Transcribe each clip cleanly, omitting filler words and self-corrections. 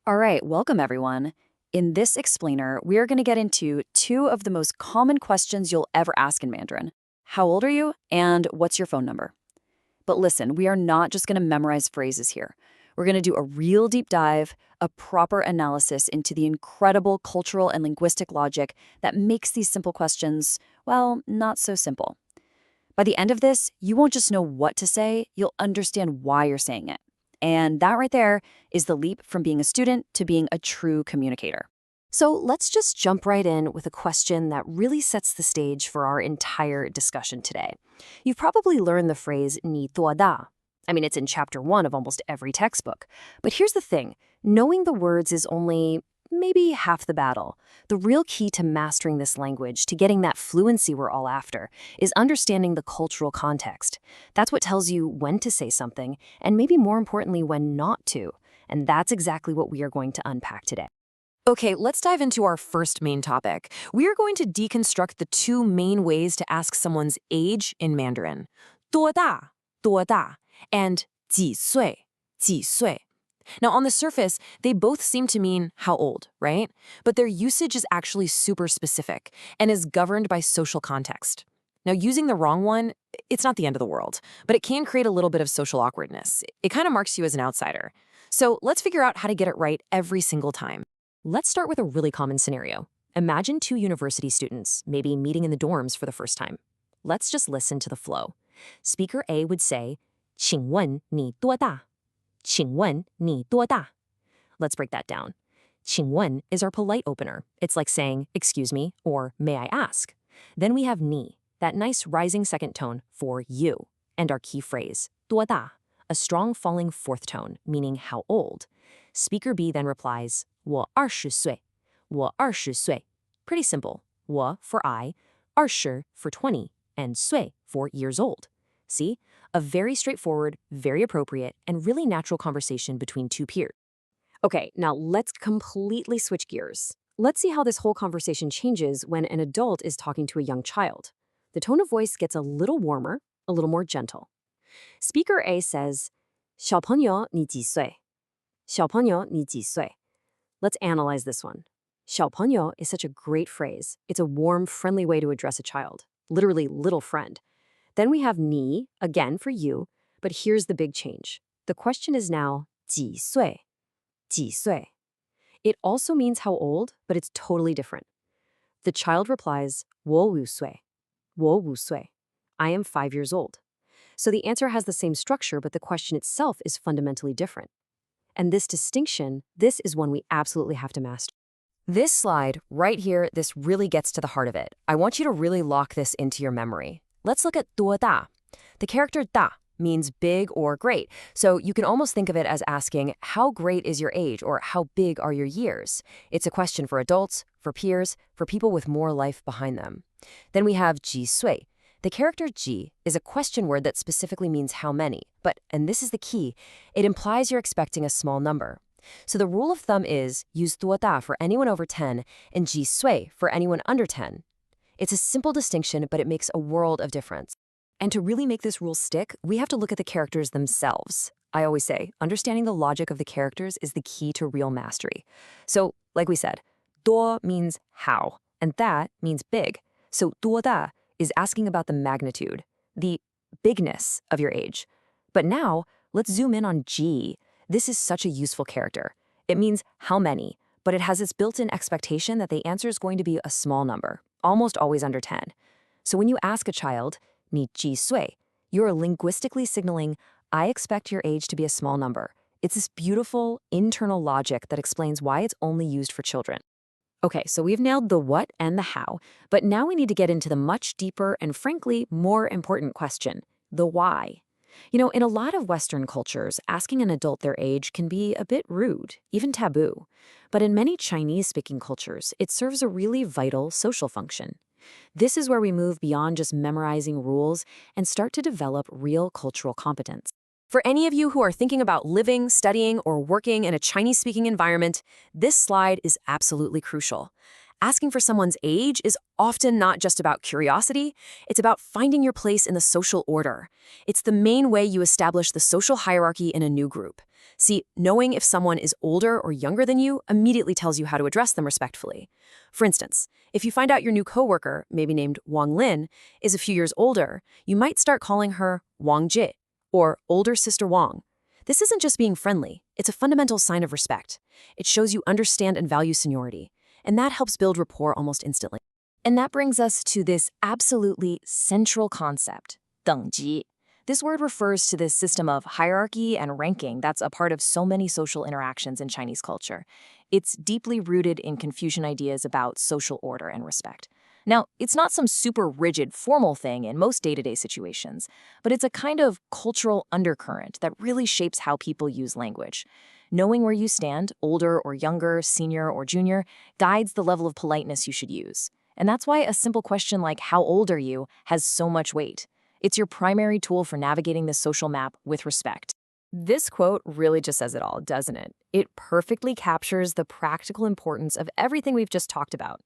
All right, welcome everyone. In this explainer, we are going to get into two of the most common questions you'll ever ask in Mandarin. How old are you? And what's your phone number? But listen, we are not just going to memorize phrases here. We're going to do a real deep dive, a proper analysis into the incredible cultural and linguistic logic that makes these simple questions, well, not so simple. By the end of this, you won't just know what to say, you'll understand why you're saying it. And that right there is the leap from being a student to being a true communicator. So let's just jump right in with a question that really sets the stage for our entire discussion today. You've probably learned the phrase 你多大. I mean, it's in chapter 1 of almost every textbook. But here's the thing, knowing the words is only maybe half the battle. The real key to mastering this language, to getting that fluency we're all after, is understanding the cultural context. That's what tells you when to say something, and maybe more importantly, when not to. And that's exactly what we are going to unpack today. Okay, let's dive into our first main topic. We are going to deconstruct the two main ways to ask someone's age in Mandarin. 多大,多大, and 几岁,几岁. Now, on the surface, they both seem to mean how old, right? But their usage is actually super specific and is governed by social context. Now, using the wrong one, it's not the end of the world, but it can create a little bit of social awkwardness. It kind of marks you as an outsider. So let's figure out how to get it right every single time. Let's start with a really common scenario. Imagine two university students, maybe meeting in the dorms for the first time. Let's just listen to the flow. Speaker A would say, 请问你多大?请问你多大? Let's break that down. 请问 is our polite opener. It's like saying, excuse me, or may I ask? Then we have 你, that nice rising second tone for you, and our key phrase, 多大, a strong falling fourth tone, meaning how old. Speaker B then replies, 我20岁,我20岁. Pretty simple. 我 for I, 20 for 20, and 岁 for years old. See? A very straightforward, very appropriate, and really natural conversation between two peers. Okay, now let's completely switch gears. Let's see how this whole conversation changes when an adult is talking to a young child. The tone of voice gets a little warmer, a little more gentle. Speaker A says, 小朋友你几岁?小朋友你几岁? Let's analyze this one. 小朋友 is such a great phrase. It's a warm, friendly way to address a child, literally little friend. Then we have 你, again for you, but here's the big change. The question is now 几岁?几岁? It also means how old, but it's totally different. The child replies, 我5岁,我5岁. I am 5 years old. So the answer has the same structure, but the question itself is fundamentally different. And this distinction, this is one we absolutely have to master. This slide, right here, this really gets to the heart of it. I want you to really lock this into your memory. Let's look at 多大. The character 大 means big or great, so you can almost think of it as asking, how great is your age, or how big are your years? It's a question for adults, for peers, for people with more life behind them. Then we have 几岁. The character 几 is a question word that specifically means how many, but, and this is the key, it implies you're expecting a small number. So the rule of thumb is use 多大 for anyone over 10 and 几岁 for anyone under 10. It's a simple distinction, but it makes a world of difference. And to really make this rule stick, we have to look at the characters themselves. I always say, understanding the logic of the characters is the key to real mastery. So, like we said, 多 means how, and that means big. So 多大 is asking about the magnitude, the bigness of your age. But now, let's zoom in on G. This is such a useful character. It means how many, but it has its built-in expectation that the answer is going to be a small number, almost always under 10. So when you ask a child, 你几岁, you're linguistically signaling, I expect your age to be a small number. It's this beautiful internal logic that explains why it's only used for children. Okay, so we've nailed the what and the how, but now we need to get into the much deeper and frankly more important question, the why. You know, in a lot of Western cultures, asking an adult their age can be a bit rude, even taboo. But in many Chinese-speaking cultures, it serves a really vital social function. This is where we move beyond just memorizing rules and start to develop real cultural competence. For any of you who are thinking about living, studying, or working in a Chinese-speaking environment, this slide is absolutely crucial. Asking for someone's age is often not just about curiosity, it's about finding your place in the social order. It's the main way you establish the social hierarchy in a new group. See, knowing if someone is older or younger than you immediately tells you how to address them respectfully. For instance, if you find out your new coworker, maybe named Wang Lin, is a few years older, you might start calling her Wang Jie or older sister Wang. This isn't just being friendly, it's a fundamental sign of respect. It shows you understand and value seniority, and that helps build rapport almost instantly. And that brings us to this absolutely central concept, 等级. This word refers to this system of hierarchy and ranking that's a part of so many social interactions in Chinese culture. It's deeply rooted in Confucian ideas about social order and respect. Now, it's not some super rigid, formal thing in most day-to-day situations, but it's a kind of cultural undercurrent that really shapes how people use language. Knowing where you stand, older or younger, senior or junior, guides the level of politeness you should use. And that's why a simple question like, how old are you, has so much weight. It's your primary tool for navigating the social map with respect. This quote really just says it all, doesn't it? It perfectly captures the practical importance of everything we've just talked about.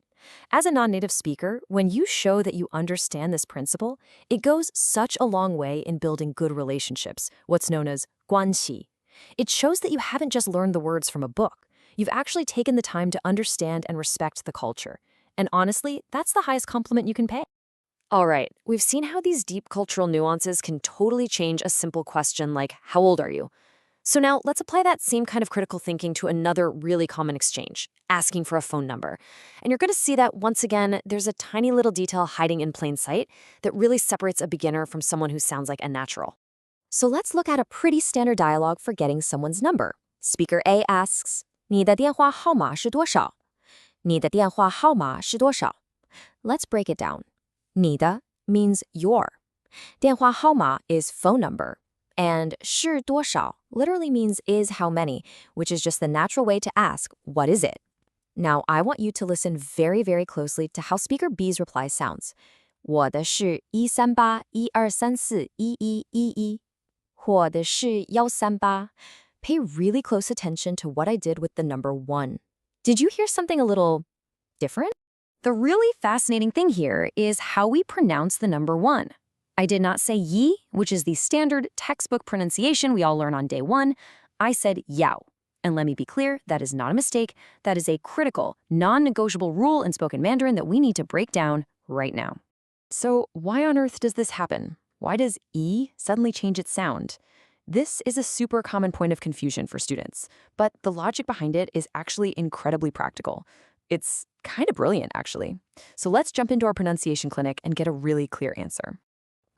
As a non-native speaker, when you show that you understand this principle, it goes such a long way in building good relationships, what's known as 关系. It shows that you haven't just learned the words from a book. You've actually taken the time to understand and respect the culture. And honestly, that's the highest compliment you can pay. All right, we've seen how these deep cultural nuances can totally change a simple question like, how old are you? So now let's apply that same kind of critical thinking to another really common exchange, asking for a phone number. And you're going to see that once again, there's a tiny little detail hiding in plain sight that really separates a beginner from someone who sounds like a natural. So let's look at a pretty standard dialogue for getting someone's number. Speaker A asks, 你的电话号码是多少? 你的电话号码是多少? Let's break it down. 你的 means your. 电话号码 is phone number. And 是多少 literally means is how many, which is just the natural way to ask, what is it? Now, I want you to listen very, very closely to how Speaker B's reply sounds. 我的是13812341111. 或的是138. Pay really close attention to what I did with the number 1. Did you hear something a little different? The really fascinating thing here is how we pronounce the number 1. I did not say yi, which is the standard textbook pronunciation we all learn on day 1. I said yao. And let me be clear, that is not a mistake. That is a critical, non-negotiable rule in spoken Mandarin that we need to break down right now. So why on earth does this happen? Why does E suddenly change its sound? This is a super common point of confusion for students, but the logic behind it is actually incredibly practical. It's kind of brilliant, actually. So let's jump into our pronunciation clinic and get a really clear answer.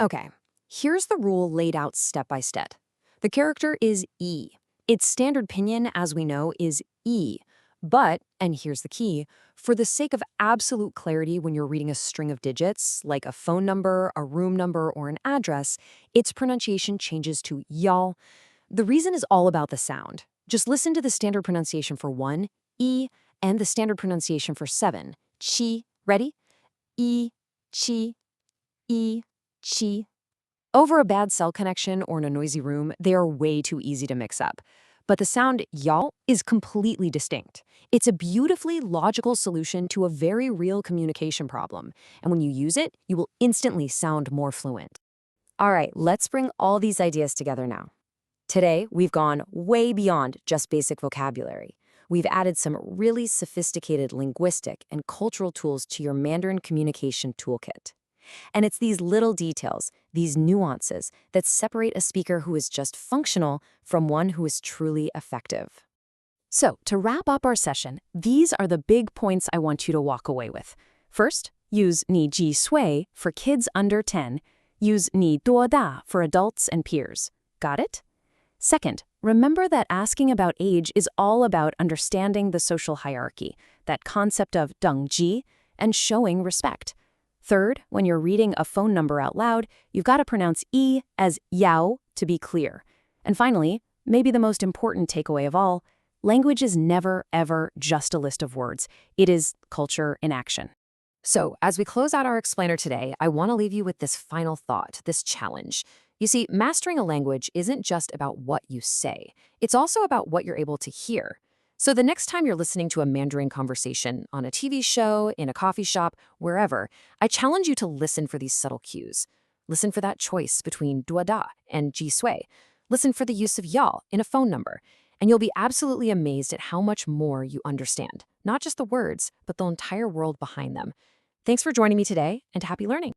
Okay, here's the rule laid out step by step. The character is E. Its standard pinyin, as we know, is E. But, and here's the key, for the sake of absolute clarity when you're reading a string of digits, like a phone number, a room number, or an address, its pronunciation changes to yao. The reason is all about the sound. Just listen to the standard pronunciation for 1, E, and the standard pronunciation for 7, chi. Ready? E, chi, E, chi. Over a bad cell connection or in a noisy room, they are way too easy to mix up. But the sound yao is completely distinct. It's a beautifully logical solution to a very real communication problem. And when you use it, you will instantly sound more fluent. All right, let's bring all these ideas together now. Today, we've gone way beyond just basic vocabulary. We've added some really sophisticated linguistic and cultural tools to your Mandarin communication toolkit. And it's these little details, these nuances, that separate a speaker who is just functional from one who is truly effective. So, to wrap up our session, these are the big points I want you to walk away with. First, use 你几岁 for kids under 10. Use 你多大 for adults and peers. Got it? Second, remember that asking about age is all about understanding the social hierarchy, that concept of 等级, and showing respect. Third, when you're reading a phone number out loud, you've got to pronounce E as yao to be clear. And finally, maybe the most important takeaway of all, language is never, ever just a list of words. It is culture in action. So, as we close out our explainer today, I want to leave you with this final thought, this challenge. You see, mastering a language isn't just about what you say. It's also about what you're able to hear. So the next time you're listening to a Mandarin conversation on a TV show, in a coffee shop, wherever, I challenge you to listen for these subtle cues. Listen for that choice between duoda and ji sui. Listen for the use of yao in a phone number. And you'll be absolutely amazed at how much more you understand. Not just the words, but the entire world behind them. Thanks for joining me today, and happy learning.